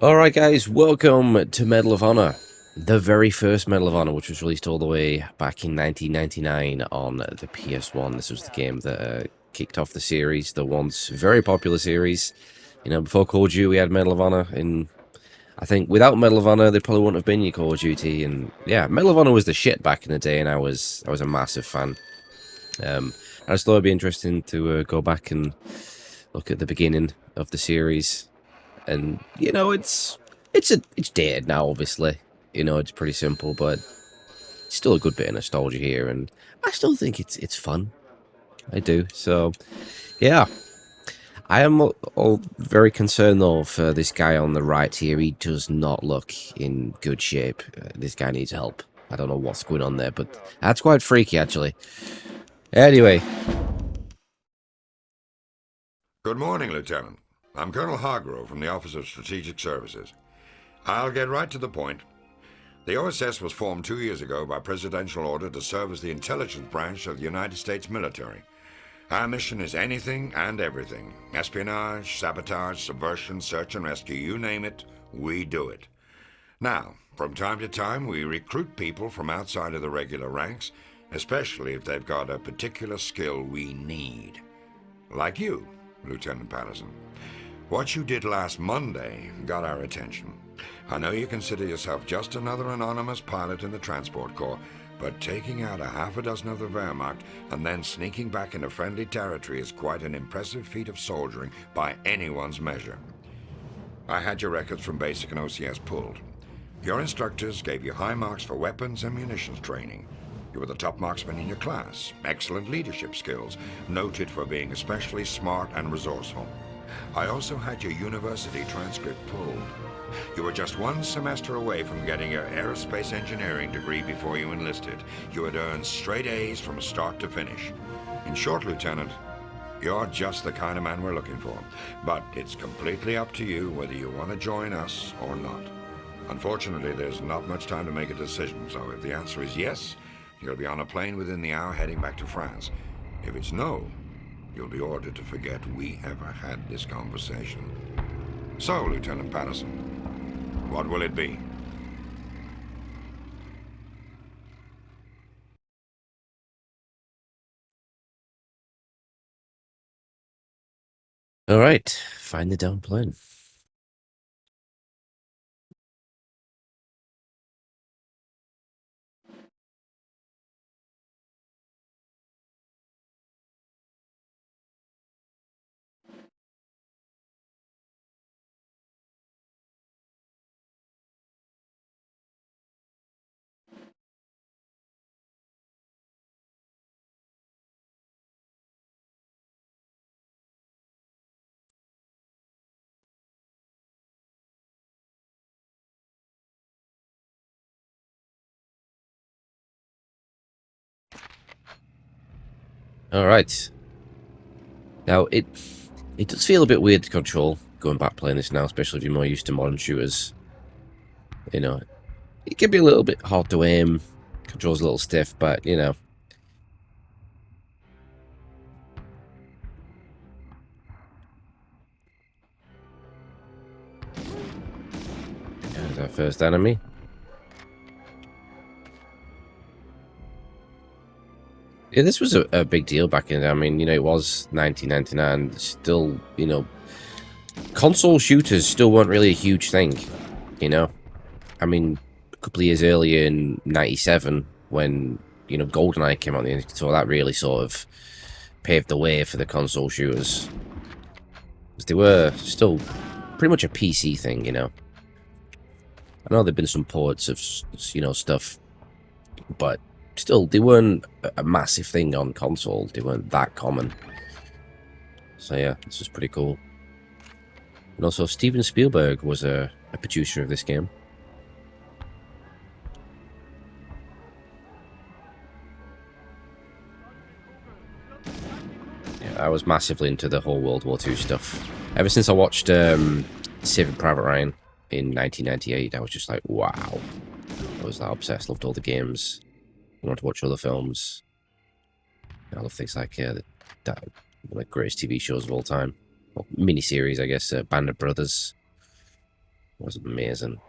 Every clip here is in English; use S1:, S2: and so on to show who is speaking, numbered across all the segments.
S1: Alright guys, welcome to Medal of Honor. The very first Medal of Honor, which was released all the way back in 1999 on the PS1. This was the game that kicked off the series, the once very popular series. You know, before Call of Duty we had Medal of Honor, and I think without Medal of Honor there probably wouldn't have been your Call of Duty, and yeah, Medal of Honor was the shit back in the day, and I was a massive fan. I just thought it'd be interesting to go back and look at the beginning of the series. And you know, it's dated now. Obviously, you know, it's pretty simple, but it's still a good bit of nostalgia here, and I still think it's fun. I do. So yeah, I am all very concerned though for this guy on the right here. He does not look in good shape. This guy needs help. I don't know what's going on there, but that's quite freaky actually. Anyway,
S2: Good morning, Lieutenant. I'm Colonel Hargrove from the Office of Strategic Services. I'll get right to the point. The OSS was formed 2 years ago by presidential order to serve as the intelligence branch of the United States military. Our mission is anything and everything. Espionage, sabotage, subversion, search and rescue, you name it, we do it. Now, from time to time, we recruit people from outside of the regular ranks, especially if they've got a particular skill we need. Like you, Lieutenant Patterson. What you did last Monday got our attention. I know you consider yourself just another anonymous pilot in the Transport Corps, but taking out a half a dozen of the Wehrmacht and then sneaking back into friendly territory is quite an impressive feat of soldiering by anyone's measure. I had your records from basic and OCS pulled. Your instructors gave you high marks for weapons and munitions training. You were the top marksman in your class, excellent leadership skills, noted for being especially smart and resourceful. I also had your university transcript pulled. You were just 1 semester away from getting your aerospace engineering degree before you enlisted. You had earned straight A's from start to finish. In short, Lieutenant, you're just the kind of man we're looking for. But it's completely up to you whether you want to join us or not. Unfortunately, there's not much time to make a decision, so if the answer is yes, you'll be on a plane within the hour heading back to France. If it's no, you'll be ordered to forget we ever had this conversation. So, Lieutenant Patterson, what will it be?
S1: all right, find the down plane. All right. Now it does feel a bit weird to control going back playing this now, especially if you're more used to modern shooters. You know, it can be a little bit hard to aim. Controls a little stiff, but you know. There's our first enemy. Yeah, this was a big deal back in. I mean, you know, it was 1999. Still, you know, console shooters still weren't really a huge thing. You know, I mean, a couple of years earlier in '97, when you know GoldenEye came out, so that really sort of paved the way for the console shooters. Because they were still pretty much a PC thing, you know. I know there've been some ports of you know stuff, but still they weren't a massive thing on console. They weren't that common. So yeah, this was pretty cool. And also Steven Spielberg was a producer of this game. Yeah, I was massively into the whole World War II stuff. Ever since I watched Saving Private Ryan in 1998, I was just like, wow. I was that obsessed, loved all the games. I wanted to watch other films. I love things like that, like greatest TV shows of all time. Well, miniseries, I guess. Band of Brothers. It was amazing.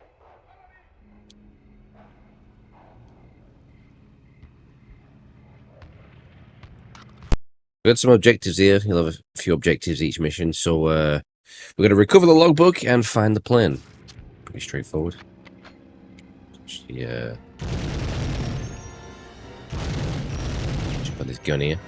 S1: We got some objectives here. You'll have a few objectives each mission. So we're going to recover the logbook and find the plane. Pretty straightforward. Yeah. Just put this gun here.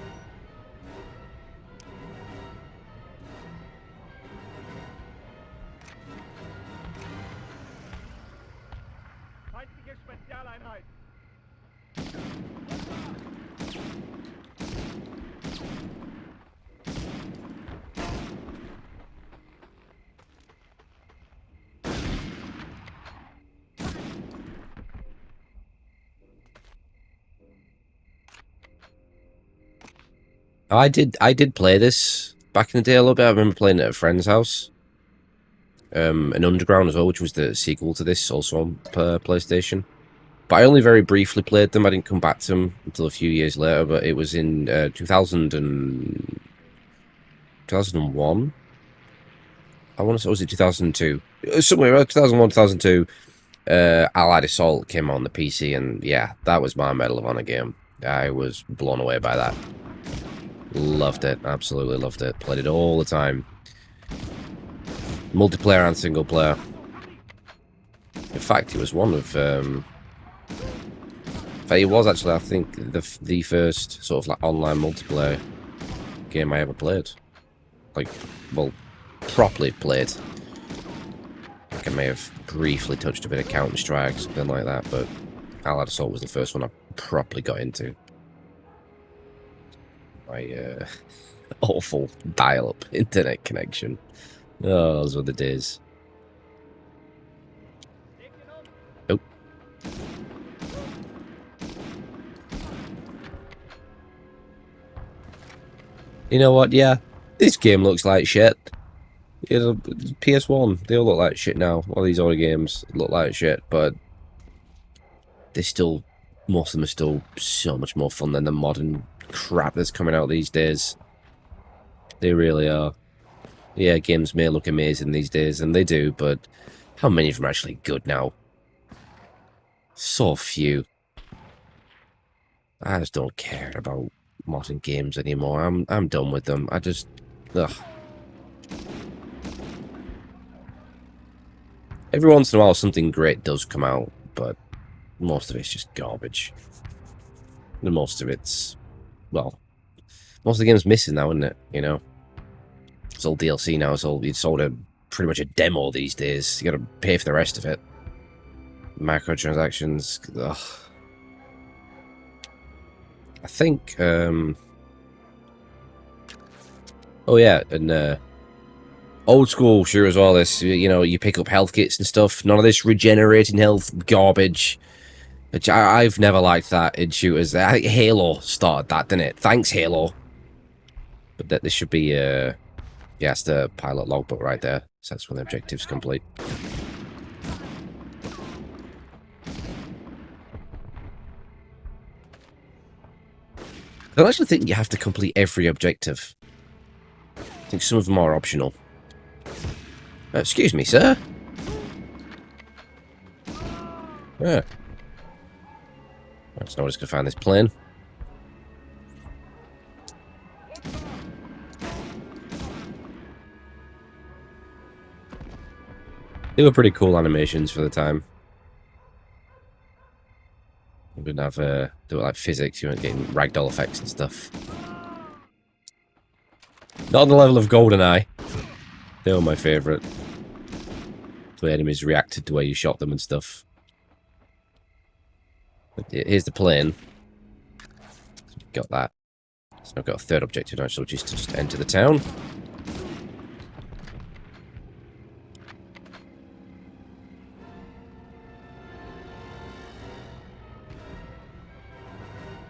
S1: I did play this back in the day a little bit. I remember playing it at a friend's house. An Underground as well, which was the sequel to this, also on PlayStation. But I only very briefly played them. I didn't come back to them until a few years later. But it was in 2001. I want to say, was it 2002? Somewhere around 2001, 2002. Allied Assault came on the PC, and yeah, that was my Medal of Honor game. I was blown away by that. Loved it, absolutely loved it. Played it all the time. Multiplayer and single player. In fact, it was one of... it was actually, I think, the first sort of like online multiplayer game I ever played. Like, well, properly played. Like I may have briefly touched a bit of Counter-Strike, something like that, but Allied Assault was the first one I properly got into. My awful dial-up internet connection. Oh, those were the days. Oh. You know what? Yeah, this game looks like shit. You know, PS1, they all look like shit now. All these older games look like shit, but they're still, most of them are still so much more fun than the modern crap that's coming out these days. They really are. Yeah, games may look amazing these days, and they do, but how many of them are actually good now? So few. I just don't care about modern games anymore. I'm done with them. I just... Ugh. Every once in a while something great does come out, but most of it's just garbage. And most of it's... Well, most of the game's missing now, isn't it? You know? It's all DLC now. It's all pretty much a demo these days. You gotta pay for the rest of it. Microtransactions. Ugh. I think, oh yeah, and old school sure as well. This, you know, you pick up health kits and stuff. None of this regenerating health garbage. Which I've never liked that in shooters. I think Halo started that, didn't it? Thanks, Halo. But that this should be yeah, it's the pilot logbook right there. So that's when the objective's complete. I don't actually think you have to complete every objective. I think some of them are optional. Excuse me, sir. Yeah. Right, so I'm just going to find this plane. They were pretty cool animations for the time. We didn't have, they were like physics, you weren't getting ragdoll effects and stuff. Not on the level of GoldenEye. They were my favourite. The way enemies reacted to where you shot them and stuff. But here's the plane. So we've got that. So I've got a third objective now, so just enter the town.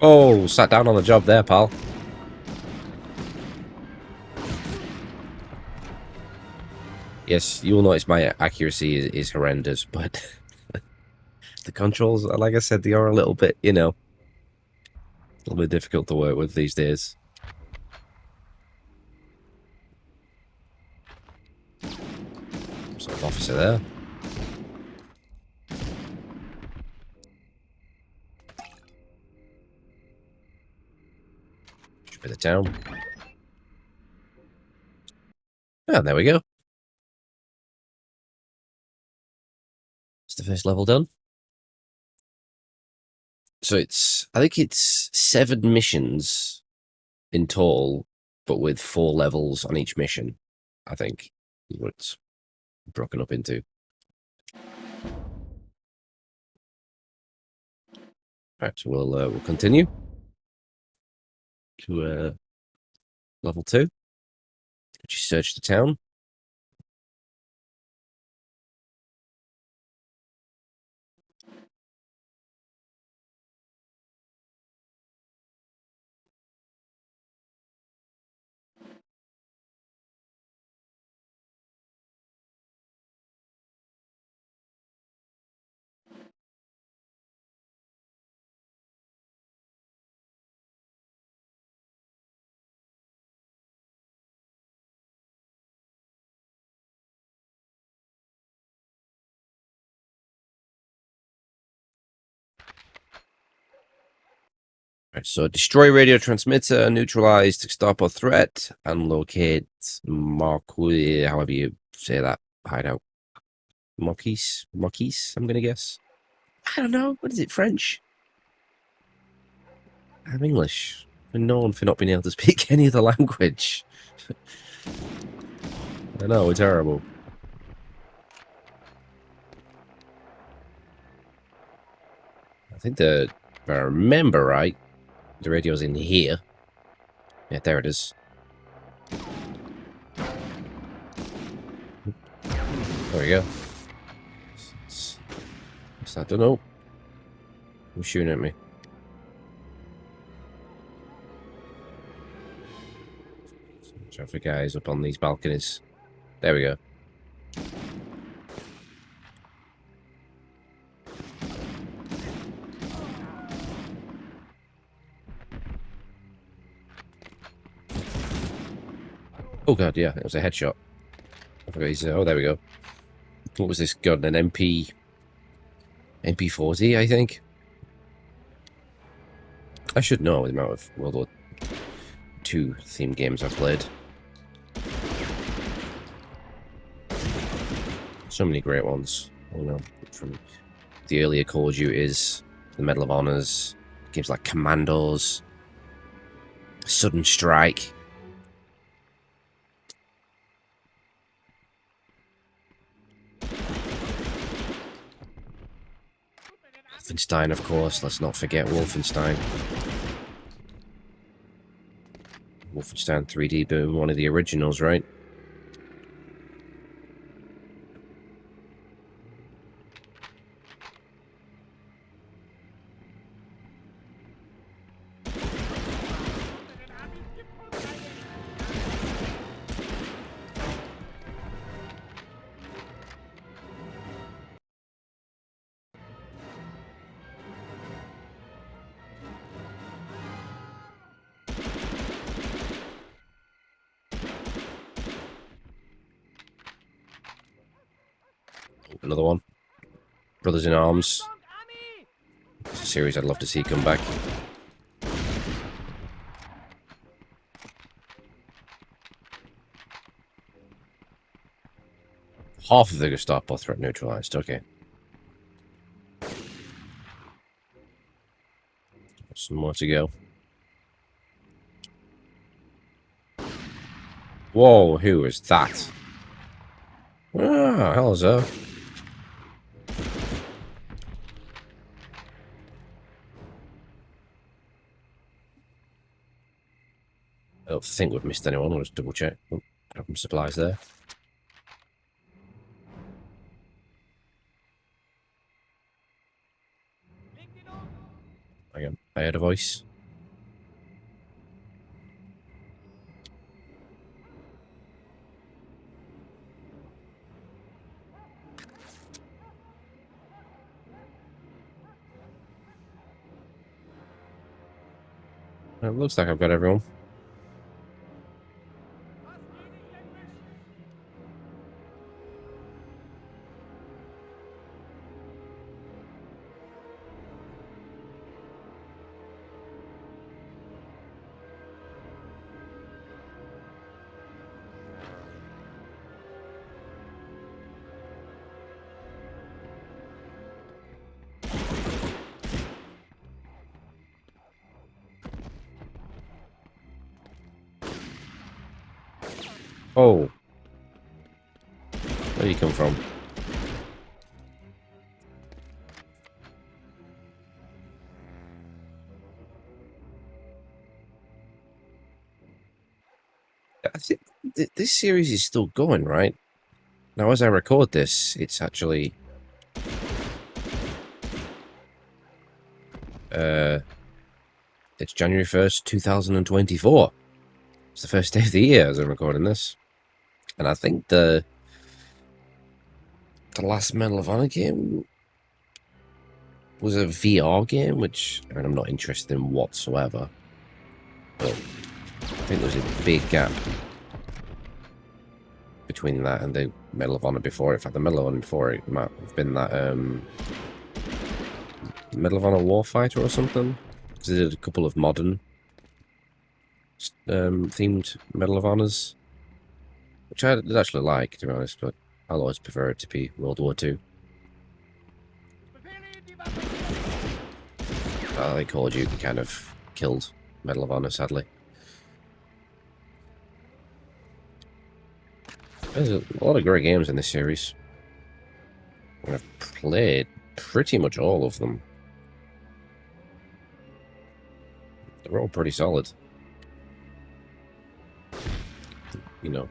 S1: Oh, sat down on the job there, pal. Yes, you will notice my accuracy is horrendous, but the controls, like I said, they are a little bit, you know, a little bit difficult to work with these days. Sort of officer there. Bit of town. And there we go. It's the first level done. So I think it's 7 missions in total, but with 4 levels on each mission, I think, is what it's broken up into. Right, so we'll continue to level 2, which is search the town. Right, so destroy radio transmitter, neutralize to stop a threat, and locate Marquis, however you say that, hideout. Marquis, I'm gonna guess. I don't know. What is it, French? I'm English. I'm known for not being able to speak any other language. I know, it's terrible. I think if I remember right, the radio's in here. Yeah, there it is. There we go. I don't know. Who's shooting at me? Traffic guys up on these balconies. There we go. Oh god, yeah, it was a headshot. I forgot he's. Oh, there we go. What was this gun? An MP40, I think. I should know the amount of World War II themed games I've played. So many great ones. You know, from the earlier Call of Duties, the Medal of Honors, games like Commandos, Sudden Strike. Wolfenstein, of course. Let's not forget Wolfenstein. Wolfenstein 3D being one of the originals, right? Another one. Brothers in Arms. It's a series I'd love to see come back. Half of the Gestapo threat neutralized. Okay. Some more to go. Whoa, who is that? Ah, hello. I don't think we've missed anyone. I'll just double check. Oh, have some supplies there. Again, I heard a voice. It looks like I've got everyone. Oh, where do you come from? I think this series is still going, right? Now, as I record this, it's actually it's January 1st, 2024. It's the first day of the year as I'm recording this. And I think the last Medal of Honor game was a VR game, which I mean, I'm not interested in whatsoever. But I think there was a big gap between that and the Medal of Honor before. In fact, the Medal of Honor before it might have been that Medal of Honor Warfighter or something. Because they did a couple of modern themed Medal of Honors, which I did actually like, to be honest, but I'll always prefer it to be World War II. I think Call of Duty kind of killed Medal of Honor, sadly. There's a lot of great games in this series. I've played pretty much all of them. They're all pretty solid. You know,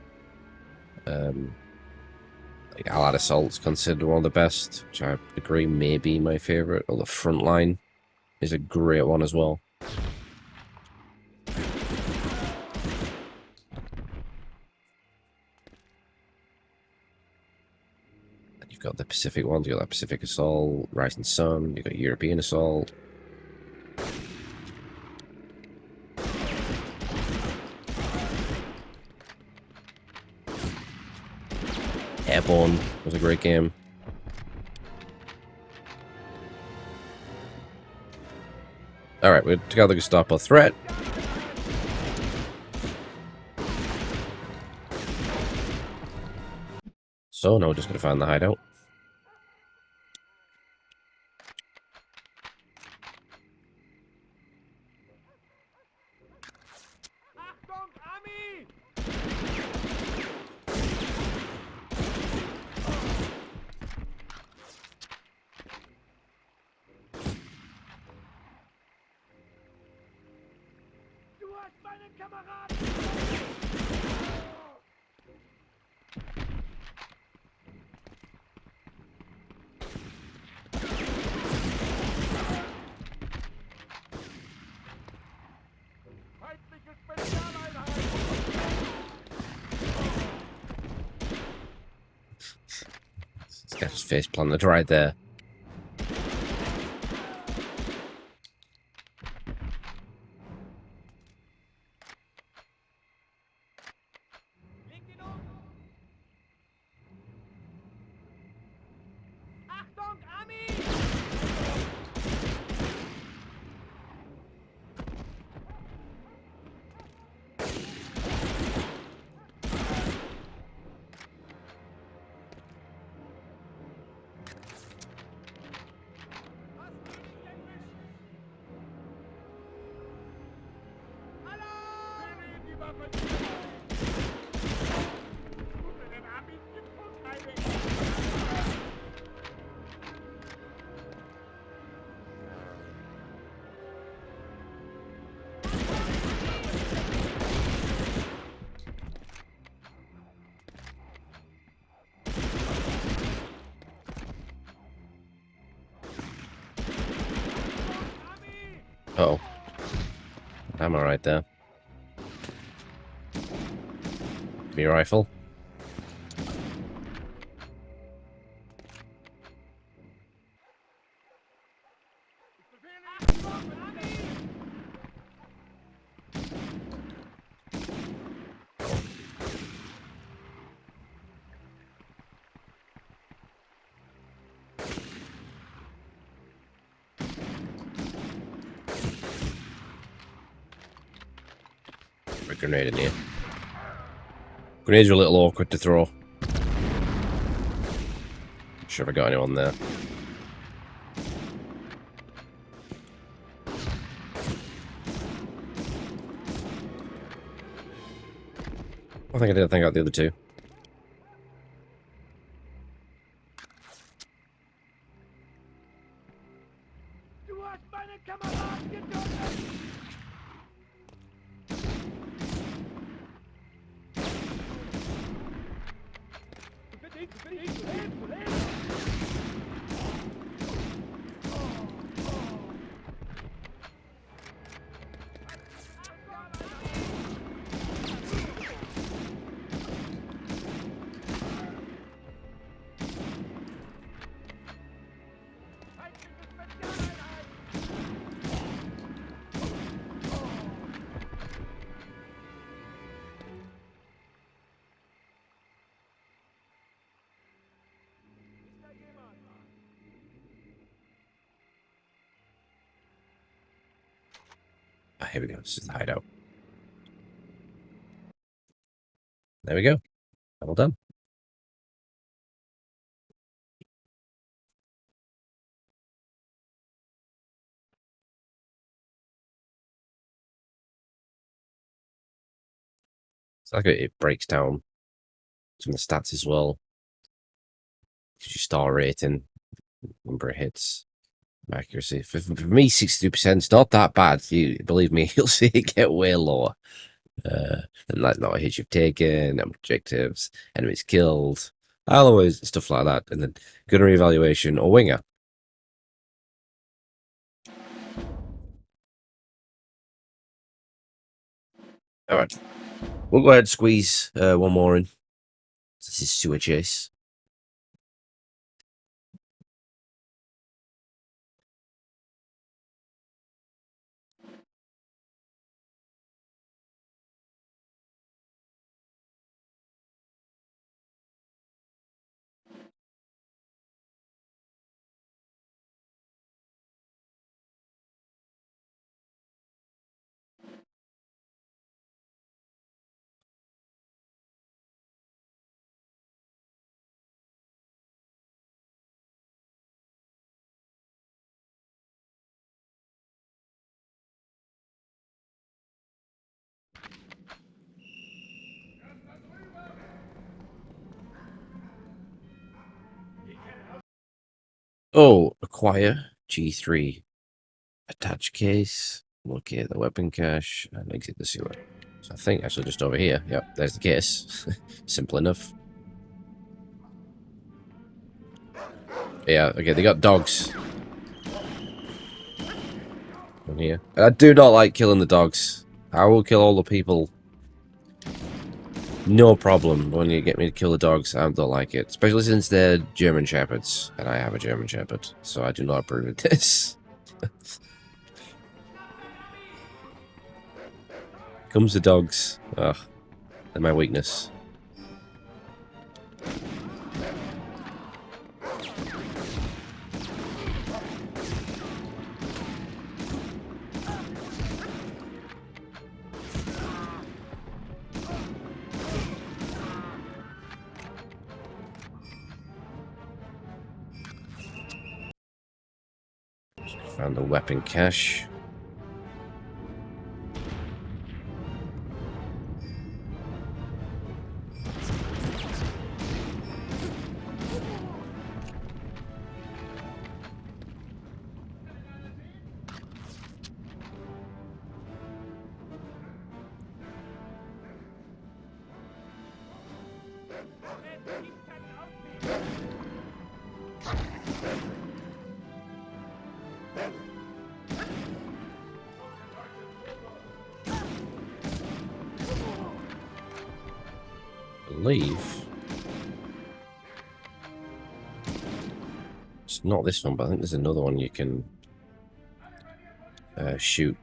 S1: like Allied Assault's considered one of the best, which I agree may be my favourite. Or the Frontline is a great one as well. You've got the Pacific ones, you've got that Pacific Assault, Rising Sun, you've got European Assault. Airborne was a great game. Alright, we're together to stop a threat. So now we're just going to find the hideout. This guy's face planted right there. Uh oh. I'm alright there. Give me a rifle. A grenade in here. Grenades are a little awkward to throw. Not sure if I got anyone there. think I did. I think I got the other two. Ah, here we go. This is the hideout. There we go. All done. It's like it breaks down some of the stats as well. Gives you star rating, number of hits, accuracy. For me, 62% is not that bad. You believe me, you'll see it get way lower. And like not hits you've taken, objectives, enemies killed, always stuff like that. And then gunner evaluation or winger. All right, we'll go ahead and squeeze one more in. This is sewer chase. Oh, acquire G3, attach case, locate the weapon cache, and exit the sewer. So I think actually just over here. Yep, there's the case. Simple enough. Yeah, okay, they got dogs in here. I do not like killing the dogs. I will kill all the people. No problem when you get me to kill the dogs. I don't like it. Especially since they're German Shepherds. And I have a German Shepherd. So I do not approve of this. Comes the dogs. Ugh. They're my weakness. Found the weapon cache. Believe it's not this one, but I think there's another one you can shoot.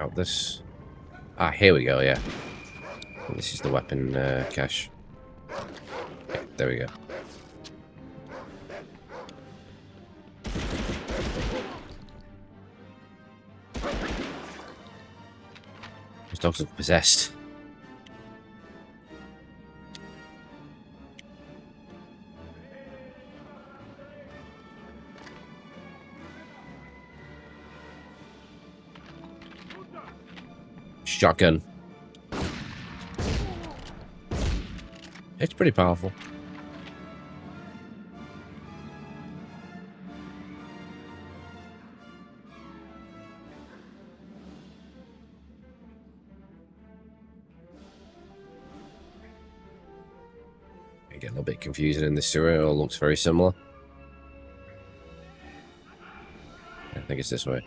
S1: Out this. Ah, here we go, yeah. This is the weapon cache. Yeah, there we go. Those dogs look possessed. Shotgun. It's pretty powerful. I get a little bit confusing in this sewer. It all looks very similar. I think it's this way.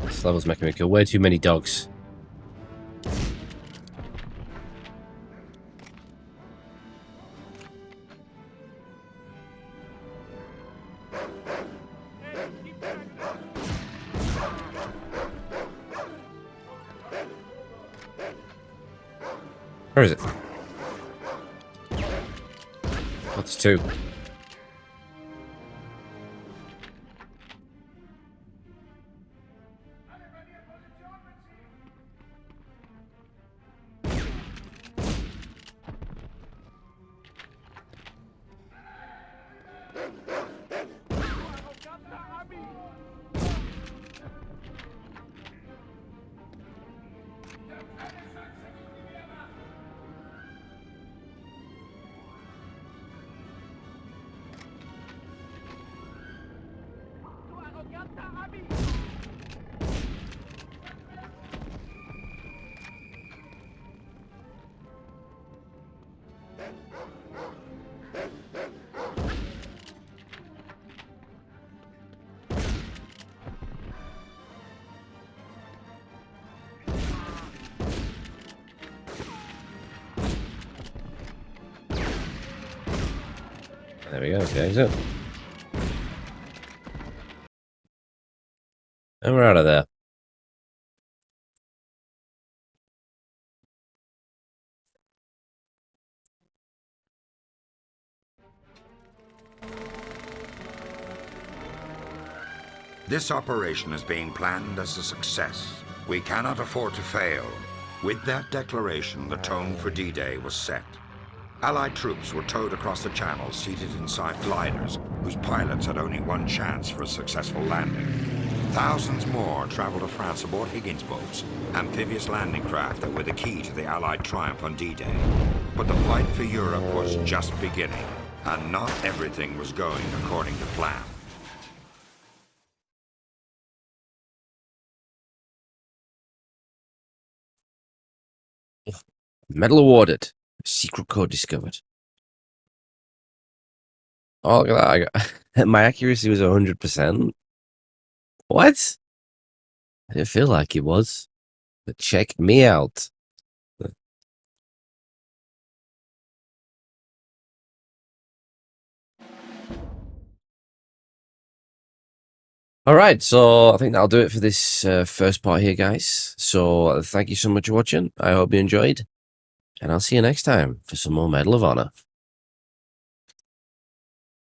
S1: This level's making me kill way too many dogs. Where is it? Oh, there's two. There we go, okay, so. And we're out of there.
S2: This operation is being planned as a success. We cannot afford to fail. With that declaration, the tone for D-Day was set. Allied troops were towed across the channel, seated inside gliders, whose pilots had only one chance for a successful landing. Thousands more traveled to France aboard Higgins boats, amphibious landing craft that were the key to the Allied triumph on D-Day. But the fight for Europe was just beginning, and not everything was going according to plan.
S1: Medal awarded. Secret code discovered. Oh, look at that. My accuracy was 100%. What? I didn't feel like it was. But check me out. All right, so I think that'll do it for this first part here, guys. So thank you so much for watching. I hope you enjoyed, and I'll see you next time for some more Medal of Honor.